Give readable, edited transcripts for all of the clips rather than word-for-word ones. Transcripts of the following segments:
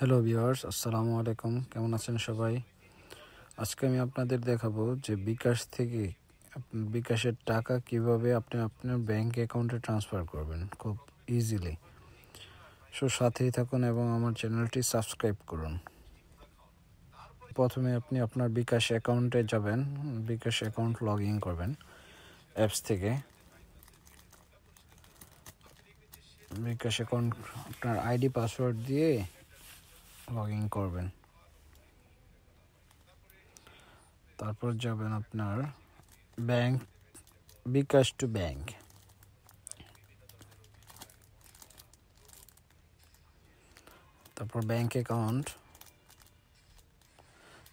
Hello viewers, আসসালামু আলাইকুম। কেমন আছেন সবাই? আজকে আমি আপনাদের দেখাবো যে বিকাশ থেকে বিকাশের টাকা কিভাবে আপনি আপনার ব্যাংক অ্যাকাউন্টে ট্রান্সফার করবেন খুব ইজিলি। সাথেই থাকুন এবং আমার চ্যানেলটি সাবস্ক্রাইব করুন। প্রথমে আপনি আপনার বিকাশ অ্যাকাউন্টে যাবেন, বিকাশ অ্যাকাউন্ট লগ ইন করবেন অ্যাপস থেকে। বিকাশ অ্যাকাউন্ট আপনার আইডি পাসওয়ার্ড দিয়ে লগ ইন করবেন। তারপর যাবেন আপনার ব্যাংক, বিকাশ টু ব্যাংক। তারপর ব্যাংক অ্যাকাউন্ট,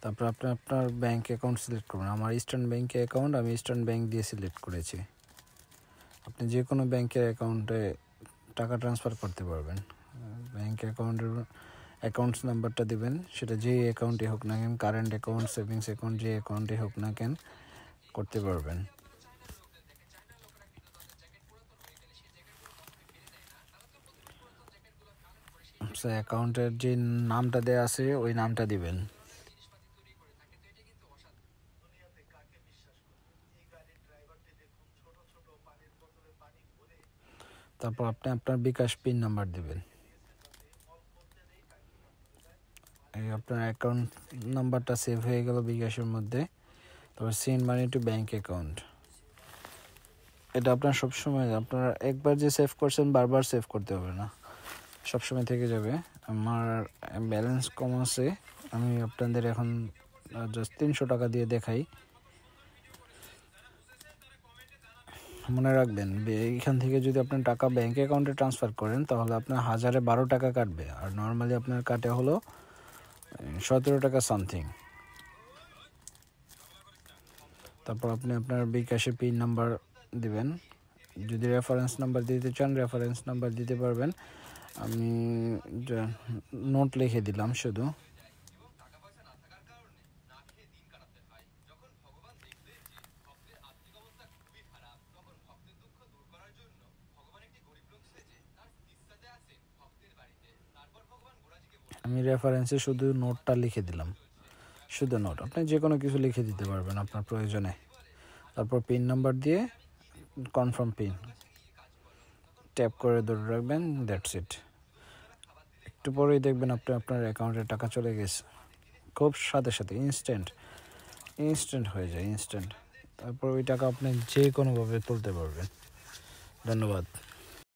তারপর আপনি আপনার ব্যাংক অ্যাকাউন্ট সিলেক্ট করবেন। আমার ইস্টার্ন ব্যাংকে অ্যাকাউন্ট, আমি ইস্টার্ন ব্যাংক দিয়ে সিলেক্ট করেছি। আপনি যে কোনো ব্যাংকের অ্যাকাউন্টে টাকা ট্রান্সফার করতে পারবেন। ব্যাংক অ্যাকাউন্টের অ্যাকাউন্টস নাম্বারটা দেবেন, সেটা যে অ্যাকাউন্টে হোক না কেন, কারেন্ট অ্যাকাউন্ট, সেভিংস অ্যাকাউন্ট, যে অ্যাকাউন্টে হোক না কেন করতে পারবেন। অ্যাকাউন্টের যে নামটা দেওয়া আছে ওই নামটা দিবেন। তারপর আপনি আপনার বিকাশ পিন নাম্বার দিবেন। এই আপনার অ্যাকাউন্ট নাম্বারটা সেভ হয়ে গেল বিকাশের মধ্যে। তারপর send money to bank account, এটা আপনার সবসময়, আপনারা একবার যে সেভ করছেন বারবার সেভ করতে হবে না, সবসময় থেকে যাবে। আমার ব্যালেন্স কম আছে, আমি আপনাদের এখন জাস্ট 300 টাকা দিয়ে দেখাই। মনে রাখবেন, এইখান থেকে যদি আপনার টাকা ব্যাংক অ্যাকাউন্টে ট্রান্সফার করেন তাহলে আপনার 1012 টাকা কাটবে, আর নর্মালি আপনার কাটে হলো 17 টাকা সামথিং। তারপর আপনি আপনার বিকাশে পিন নাম্বার দিবেন। যদি রেফারেন্স নাম্বার দিতে চান রেফারেন্স নাম্বার দিতে পারবেন। আমি নোট লিখে দিলাম শুধু। আমি রেফারেন্সে শুধু নোটটা লিখে দিলাম, শুধু নোট। আপনি যে কোনো কিছু লিখে দিতে পারবেন আপনার প্রয়োজনে। তারপর পিন নাম্বার দিয়ে কনফার্ম পিন ট্যাপ করে ধরে রাখবেন, দ্যাটস ইট। একটু পরেই দেখবেন আপনি আপনার অ্যাকাউন্টে টাকা চলে গেছে, খুব সাথে সাথে ইনস্ট্যান্ট হয়ে যায়, ইনস্ট্যান্ট। তারপর ওই টাকা আপনি যে কোনোভাবে তুলতে পারবেন। ধন্যবাদ।